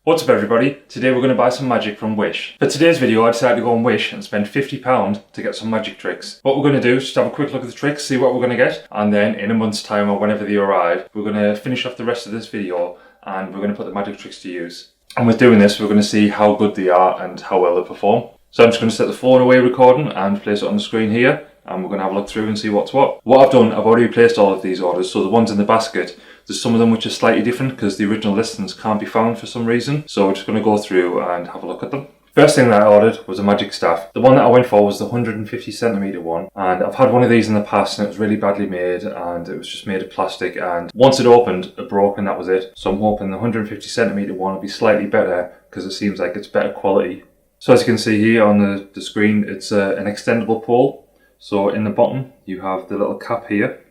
What's up everybody? Today we're going to buy some magic from Wish. For today's video I decided to go on Wish and spend £50 to get some magic tricks. What we're going to do is just have a quick look at the tricks, see what we're going to get, and then in a month's time or whenever they arrive, we're going to finish off the rest of this video and we're going to put the magic tricks to use. And with doing this we're going to see how good they are and how well they perform. So I'm just going to set the phone away recording and place it on the screen here, and we're going to have a look through and see what's what. What I've done, I've already placed all of these orders, so the ones in the basket, there's some of them which are slightly different because the original listings can't be found for some reason, so we're just going to go through and have a look at them. First thing that I ordered was a magic staff. The one that I went for was the 150cm one, and I've had one of these in the past and it was really badly made and it was just made of plastic, and once it opened it broke and that was it. So I'm hoping the 150cm one will be slightly better because it seems like it's better quality. So as you can see here on the screen, it's an extendable pole. So in the bottom you have the little cap here,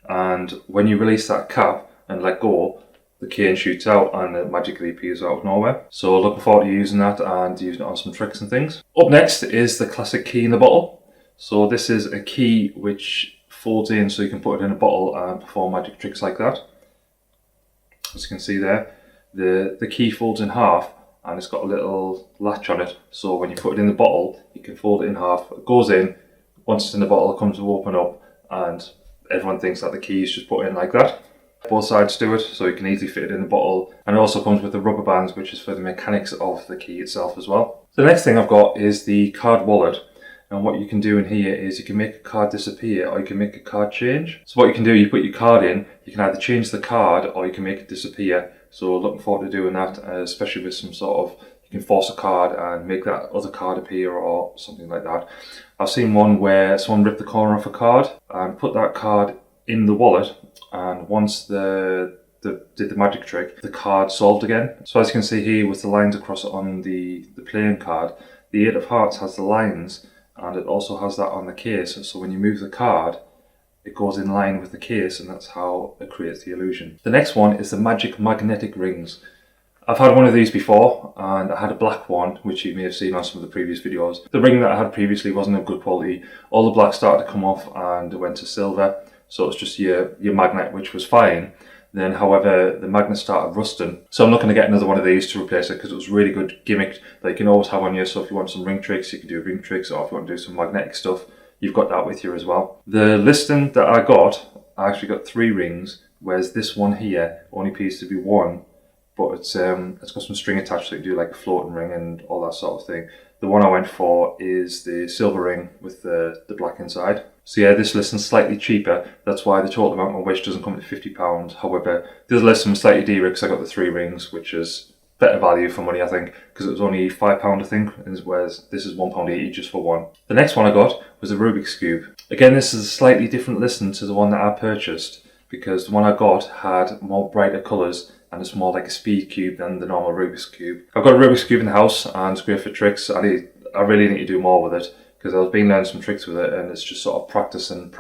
and when you release that cap and let go, the cane shoots out and it magically appears out of nowhere. So looking forward to using that and using it on some tricks and things. Up next is the classic key in the bottle. So this is a key which folds in so you can put it in a bottle and perform magic tricks like that. As you can see there, the key folds in half and it's got a little latch on it, so when you put it in the bottle you can fold it in half, it goes in, once it's in the bottle it comes to open up, and everyone thinks that the key is just put in like that. Both sides do it, so you can easily fit it in the bottle, and it also comes with the rubber bands which is for the mechanics of the key itself as well. The next thing I've got is the card wallet, and what you can do in here is you can make a card disappear or you can make a card change. So what you can do, you put your card in, you can either change the card or you can make it disappear. So looking forward to doing that, especially with some sort of, you can force a card and make that other card appear or something like that. I've seen one where someone ripped the corner off a card and put that card in the wallet, and once did the magic trick, the card solved again. So as you can see here with the lines across it on the playing card, the 8 of hearts has the lines and it also has that on the case. So when you move the card, it goes in line with the case, and that's how it creates the illusion. The next one is the magic magnetic rings. I've had one of these before and I had a black one which you may have seen on some of the previous videos. The ring that I had previously wasn't of good quality. All the black started to come off and it went to silver, so it's just your magnet, which was fine. Then however the magnet started rusting, so I'm not going to get another one of these to replace it because it was really good gimmick that you can always have on you. So if you want some ring tricks you can do ring tricks, or if you want to do some magnetic stuff you've got that with you as well. The listing that I actually got 3 rings, whereas this one here only appears to be 1, but it's got some string attached so you can do like a floating ring and all that sort of thing. The one I went for is the silver ring with the black inside. So yeah, this listing's slightly cheaper, that's why the total amount on Wish doesn't come to £50. However, this listing was slightly dearer because I got the 3 rings, which is better value for money I think, because it was only £5 I think, whereas this is £1.80 just for one. The next one I got was a Rubik's Cube. Again, this is a slightly different listing to the one that I purchased, because the one I got had more brighter colours and it's more like a speed cube than the normal Rubik's Cube. I've got a Rubik's Cube in the house and it's great for tricks. I really need to do more with it because I've been learning some tricks with it, and it's just sort of practicing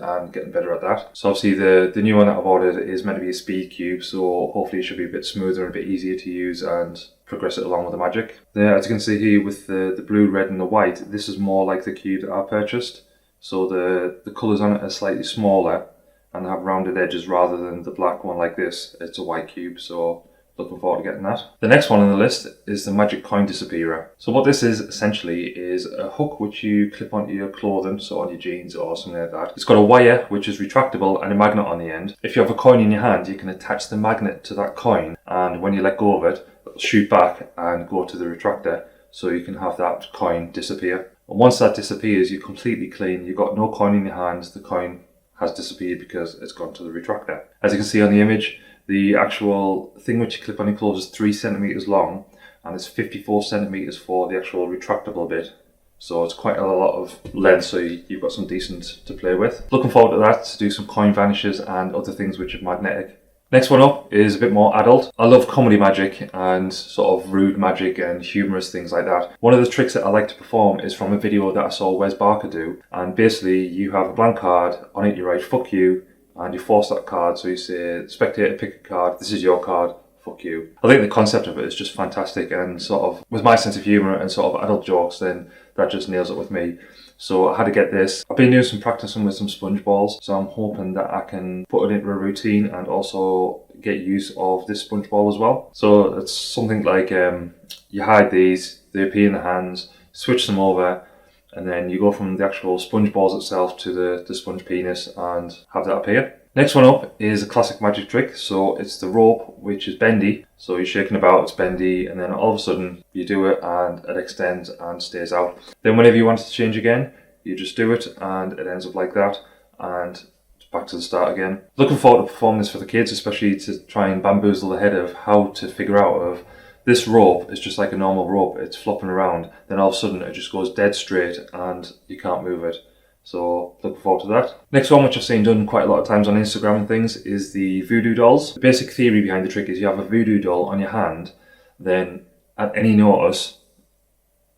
and getting better at that. So obviously the new one that I've ordered is meant to be a speed cube, so hopefully it should be a bit smoother and a bit easier to use and progress it along with the magic. There, as you can see here with the blue, red and the white, this is more like the cube that I purchased. So the colours on it are slightly smaller and have rounded edges rather than the black one like this. It's a white cube, so looking forward to getting that. The next one on the list is the magic coin disappearer. So what this is essentially is a hook which you clip onto your clothing, so on your jeans or something like that. It's got a wire which is retractable and a magnet on the end. If you have a coin in your hand, you can attach the magnet to that coin, and when you let go of it, it'll shoot back and go to the retractor, so you can have that coin disappear. And once that disappears, you're completely clean. You've got no coin in your hands. The coin has disappeared because it's gone to the retractor. As you can see on the image, the actual thing which you clip on your clothes is 3 centimeters long, and it's 54 centimeters for the actual retractable bit. So it's quite a lot of length, so you've got some decent to play with. Looking forward to that, to do some coin vanishes and other things which are magnetic. Next one up is a bit more adult. I love comedy magic and sort of rude magic and humorous things like that. One of the tricks that I like to perform is from a video that I saw Wes Barker do, and basically you have a blank card, on it you write "fuck you" and you force that card, so you say, "Spectator, pick a card, this is your card, fuck you." I think the concept of it is just fantastic, and sort of with my sense of humour and sort of adult jokes, then that just nails it with me. So I had to get this. I've been doing some practicing with some sponge balls, so I'm hoping that I can put it into a routine and also get use of this sponge ball as well. So it's something like you hide these, they appear in the hands, switch them over, and then you go from the actual sponge balls itself to the sponge penis and have that appear. Next one up is a classic magic trick. So it's the rope, which is bendy. So you're shaking about, it's bendy, and then all of a sudden you do it and it extends and stays out. Then whenever you want it to change again, you just do it and it ends up like that, and back to the start again. Looking forward to performing this for the kids, especially to try and bamboozle the head of how to figure out of this rope is just like a normal rope, it's flopping around, then all of a sudden it just goes dead straight and you can't move it. So looking forward to that. Next one, which I've seen done quite a lot of times on Instagram and things, is the voodoo dolls. The basic theory behind the trick is you have a voodoo doll on your hand, then at any notice,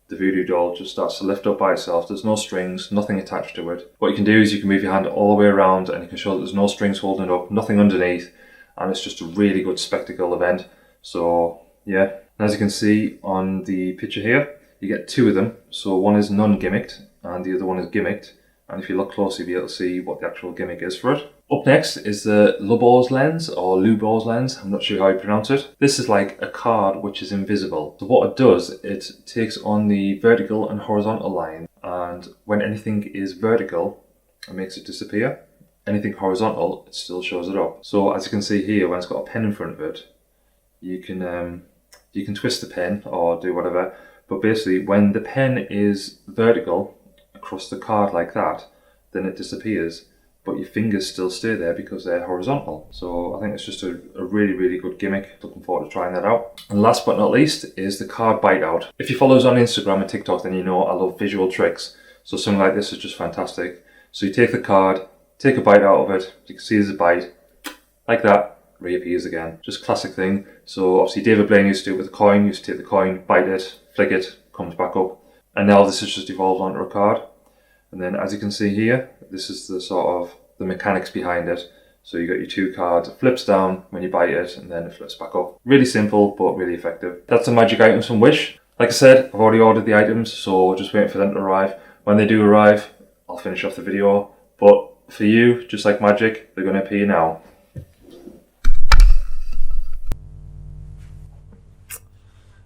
the voodoo doll just starts to lift up by itself. There's no strings, nothing attached to it. What you can do is you can move your hand all the way around and you can show that there's no strings holding it up, nothing underneath, and it's just a really good spectacle event. So yeah, and as you can see on the picture here, you get two of them. So one is non-gimmicked and the other one is gimmicked. And if you look closely, you'll be able to see what the actual gimmick is for it. Up next is the Lubos lens, or Lubos lens, I'm not sure how you pronounce it. This is like a card which is invisible. So what it does, it takes on the vertical and horizontal line, and when anything is vertical, it makes it disappear. Anything horizontal, it still shows it up. So as you can see here, when it's got a pen in front of it, you can twist the pen or do whatever, but basically when the pen is vertical across the card like that, then it disappears, but your fingers still stay there because they're horizontal. So I think it's just a really, really good gimmick. Looking forward to trying that out. And last but not least is the card bite out. If you follow us on Instagram and TikTok, then you know I love visual tricks. So something like this is just fantastic. So you take the card, take a bite out of it, you can see there's a bite, like that, reappears again. Just classic thing. So obviously David Blaine used to do it with a coin, used to take the coin, bite it, flick it, comes back up. And now this has just evolved onto a card. And then as you can see here, this is the sort of the mechanics behind it. So you got your two cards, it flips down when you bite it and then it flips back up. Really simple, but really effective. That's the magic items from Wish. Like I said, I've already ordered the items, so just waiting for them to arrive. When they do arrive, I'll finish off the video. But for you, just like magic, they're going to appear now.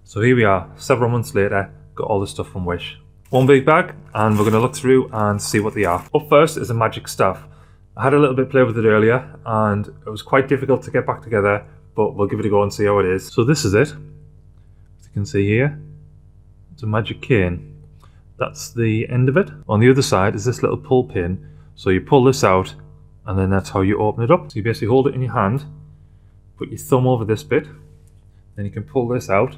So here we are, several months later, got all the stuff from Wish. One big bag, and we're going to look through and see what they are. Up first is the magic stuff. I had a little bit play with it earlier, and it was quite difficult to get back together, but we'll give it a go and see how it is. So this is it. As you can see here, it's a magic cane. That's the end of it. On the other side is this little pull pin. So you pull this out, and then that's how you open it up. So you basically hold it in your hand, put your thumb over this bit, then you can pull this out.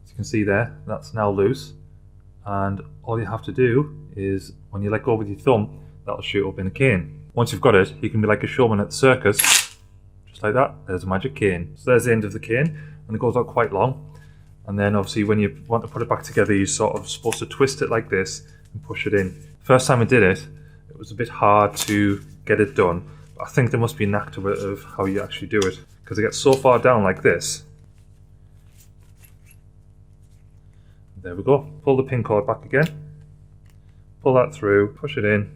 As you can see there, that's now loose. And all you have to do is, when you let go with your thumb, that'll shoot up in a cane. Once you've got it, you can be like a showman at the circus, just like that. There's a magic cane. So there's the end of the cane, and it goes out quite long. And then obviously when you want to put it back together, you're sort of supposed to twist it like this and push it in. First time I did it, it was a bit hard to get it done. But I think there must be a knack to it of how you actually do it, because it gets so far down like this. There we go. Pull the pin cord back again. Pull that through, push it in,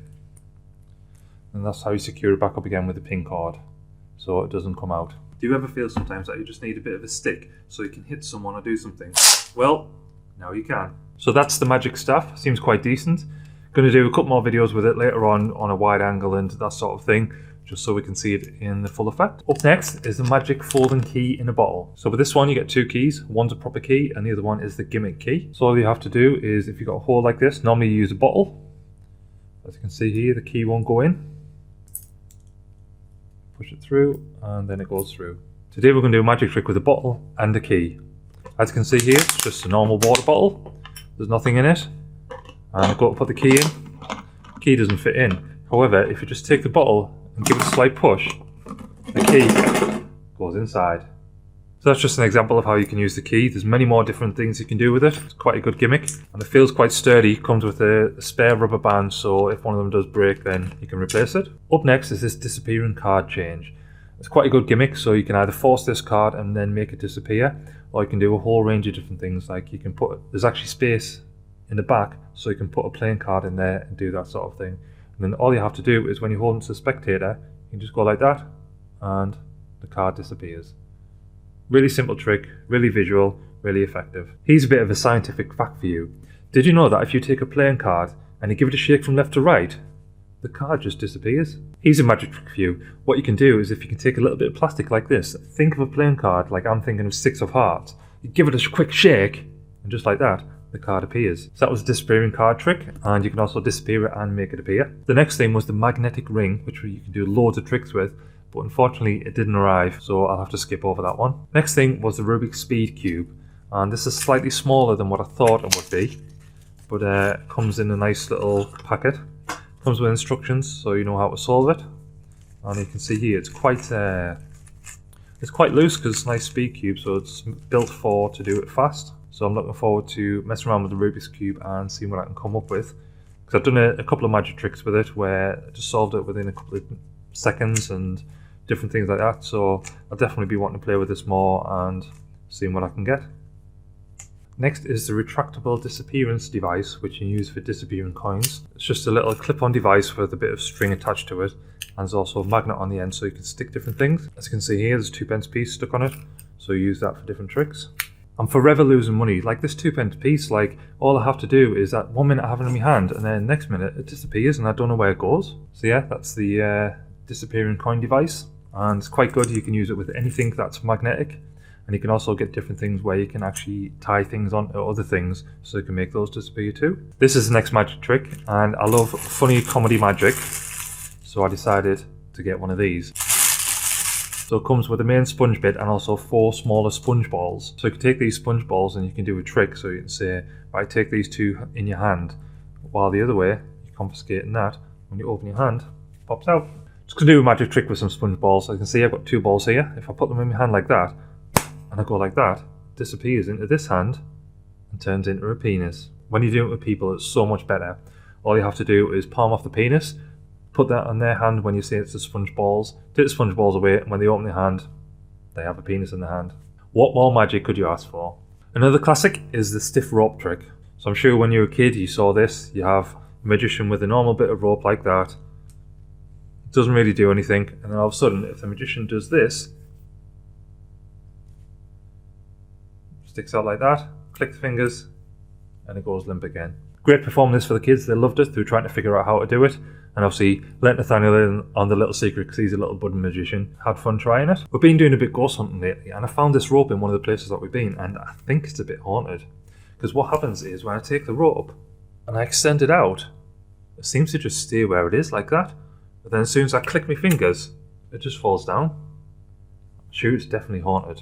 and that's how you secure it back up again with the pin cord, so it doesn't come out. Do you ever feel sometimes that you just need a bit of a stick so you can hit someone or do something? Well, now you can. So that's the magic staff. Seems quite decent. Going to do a couple more videos with it later on a wide angle and that sort of thing, just so we can see it in the full effect. Up next is the magic folding key in a bottle. So with this one you get two keys. One's a proper key and the other one is the gimmick key. So all you have to do is, if you've got a hole like this, normally you use a bottle. As you can see here, the key won't go in. Push it through and then it goes through. Today we're going to do a magic trick with a bottle and a key. As you can see here, it's just a normal water bottle. There's nothing in it. And I've got to put the key in. The key doesn't fit in. However, if you just take the bottle and give it a slight push, the key goes inside. So that's just an example of how you can use the key. There's many more different things you can do with it. It's quite a good gimmick and it feels quite sturdy. Comes with a spare rubber band, so if one of them does break then you can replace it. Up next is this disappearing card change. It's quite a good gimmick, so you can either force this card and then make it disappear, or you can do a whole range of different things. Like you can there's actually space in the back, so you can put a playing card in there and do that sort of thing. And then all you have to do is, when you hold it to the spectator, you can just go like that and the card disappears. Really simple trick, really visual, really effective. Here's a bit of a scientific fact for you. Did you know that if you take a playing card and you give it a shake from left to right, the card just disappears? Here's a magic trick for you. What you can do is if you can take a little bit of plastic like this, think of a playing card like I'm thinking of six of hearts. You give it a quick shake and just like that, the card appears. So that was a disappearing card trick, and you can also disappear it and make it appear. The next thing was the magnetic ring, which you can do loads of tricks with, but unfortunately it didn't arrive, so I'll have to skip over that one. Next thing was the Rubik's Speed Cube, and this is slightly smaller than what I thought it would be, but it comes in a nice little packet. Comes with instructions so you know how to solve it, and you can see here it's quite loose because it's a nice speed cube, so it's built to do it fast. So I'm looking forward to messing around with the Rubik's Cube and seeing what I can come up with, because I've done a couple of magic tricks with it where I just solved it within a couple of seconds and different things like that. So I'll definitely be wanting to play with this more and seeing what I can get. Next is the retractable disappearance device, which you use for disappearing coins. It's just a little clip-on device with a bit of string attached to it, and there's also a magnet on the end so you can stick different things. As you can see here, there's a 2p piece stuck on it, so you use that for different tricks. I'm forever losing money. Like this 2p piece, like all I have to do is at 1 minute I have it in my hand, and then next minute it disappears and I don't know where it goes. So yeah, that's the disappearing coin device, and it's quite good. You can use it with anything that's magnetic, and you can also get different things where you can actually tie things onto other things so you can make those disappear too. This is the next magic trick, and I love funny comedy magic, so I decided to get one of these. So it comes with a main sponge bit and also 4 smaller sponge balls. So you can take these sponge balls and you can do a trick. So you can say, right, take these 2 in your hand, while the other way, you're confiscating that. When you open your hand, it pops out. Just gonna do a magic trick with some sponge balls. So you can see I've got 2 balls here. If I put them in my hand like that, and I go like that, it disappears into this hand and turns into a penis. When you do it with people, it's so much better. All you have to do is palm off the penis, put that on their hand when you say it's the sponge balls, take the sponge balls away, and when they open their hand, they have a penis in their hand. What more magic could you ask for? Another classic is the stiff rope trick. So I'm sure when you were a kid you saw this. You have a magician with a normal bit of rope like that. It doesn't really do anything, and then all of a sudden if the magician does this, sticks out like that, click the fingers, and it goes limp again. Great performance for the kids. They loved it. They were trying to figure out how to do it, and obviously let Nathaniel in on the little secret because he's a little budding magician. Had fun trying it. We've been doing a bit ghost hunting lately, and I found this rope in one of the places that we've been, and I think it's a bit haunted, because what happens is when I take the rope and I extend it out, it seems to just stay where it is like that, but then as soon as I click my fingers, it just falls down. I'm sure it's definitely haunted.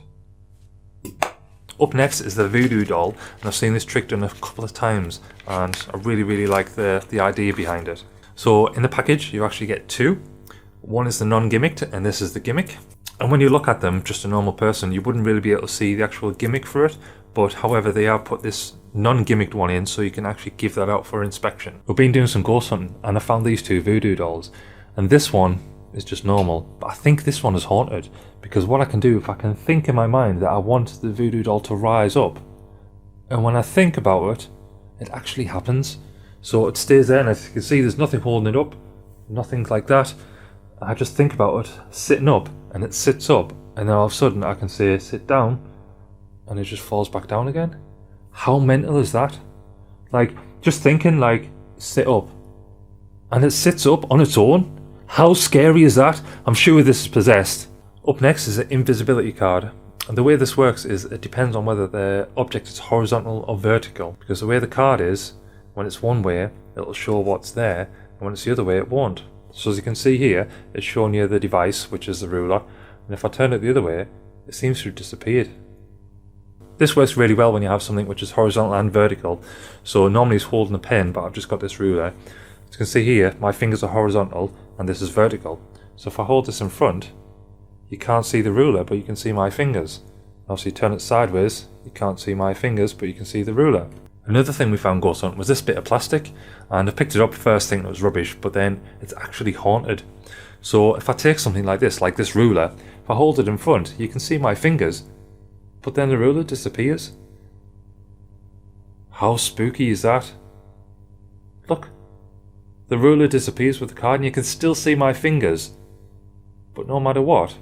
Up next is the voodoo doll, and I've seen this trick done a couple of times, and I really like the idea behind it. So in the package you actually get 2. One is the non-gimmicked, and this is the gimmick. And when you look at them, just a normal person, you wouldn't really be able to see the actual gimmick for it, but however they have put this non-gimmicked one in so you can actually give that out for inspection. We've been doing some ghost hunting and I found these 2 voodoo dolls, and this one is just normal, but I think this one is haunted, because what I can do, if I can think in my mind that I want the voodoo doll to rise up, and when I think about it, it actually happens. So it stays there, and as you can see there's nothing holding it up, nothing like that. I just think about it sitting up, and it sits up, and then all of a sudden I can say sit down, and it just falls back down again. How mental is that? Like, just thinking like sit up, and it sits up on its own. How scary is that? I'm sure this is possessed. Up next is an invisibility card, and the way this works is it depends on whether the object is horizontal or vertical, because the way the card is, when it's one way it'll show what's there, and when it's the other way it won't. So as you can see here, it's showing you the device, which is the ruler, and if I turn it the other way, it seems to have disappeared. This works really well when you have something which is horizontal and vertical. So normally it's holding a pen, but I've just got this ruler. As you can see here, my fingers are horizontal and this is vertical. So if I hold this in front, you can't see the ruler, but you can see my fingers. Obviously turn it sideways, you can't see my fingers, but you can see the ruler. Another thing we found ghost hunt was this bit of plastic, and I picked it up first thinking it was rubbish, but then it's actually haunted. So if I take something like this ruler, if I hold it in front, you can see my fingers, but then the ruler disappears. How spooky is that? Look, the ruler disappears with the card and you can still see my fingers, but no matter what,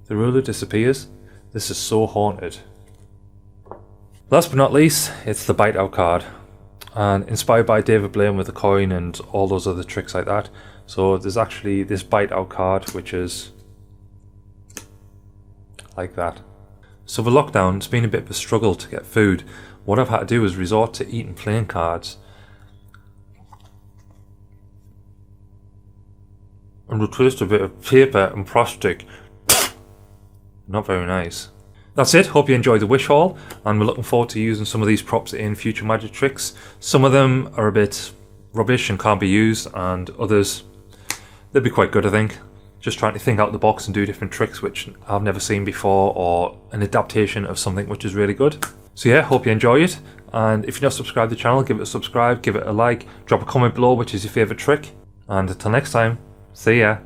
The ruler disappears. This is so haunted. Last but not least, it's the bite out card. And inspired by David Blaine with the coin and all those other tricks like that. So there's actually this bite out card which is like that. So the lockdown, it's been a bit of a struggle to get food. What I've had to do is resort to eating playing cards. And replace a bit of paper and plastic. Not very nice. That's it, hope you enjoyed the wish haul, and we're looking forward to using some of these props in future magic tricks. Some of them are a bit rubbish and can't be used, and others, they'll be quite good I think. Just trying to think out the box and do different tricks which I've never seen before, or an adaptation of something which is really good. So yeah, hope you enjoy it, and if you're not subscribed to the channel, give it a subscribe, give it a like, drop a comment below which is your favourite trick, and until next time, see ya.